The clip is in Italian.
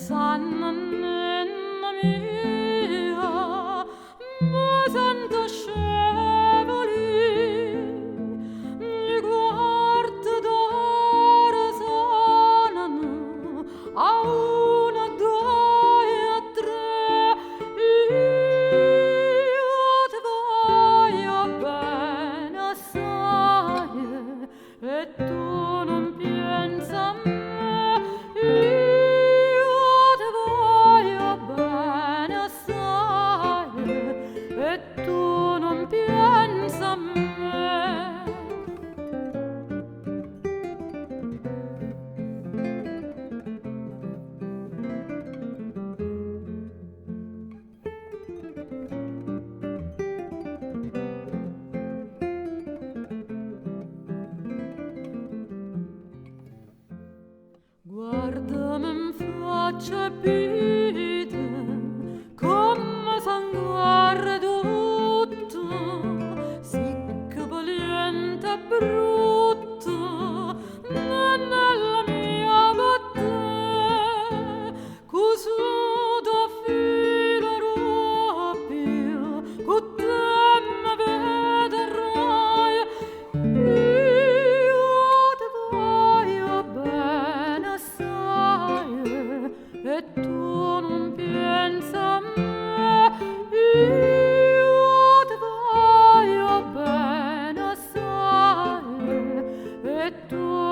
sanno nonna mia, ma sento scevoli, gli quarti d'ora suonano a una, a due, a tre, io ti voglio bene assai e tu non pensa a me. Io ti voglio bene assai e tu non pensa a me. Guardami in faccia e pite come sanguare tutto, sicché valiente e brutto nella mia battè, cusuto filo roppio, con te mi vedrai. Io ti voglio bene assai e tu non pensa a me. Io ti voglio bene assai e tu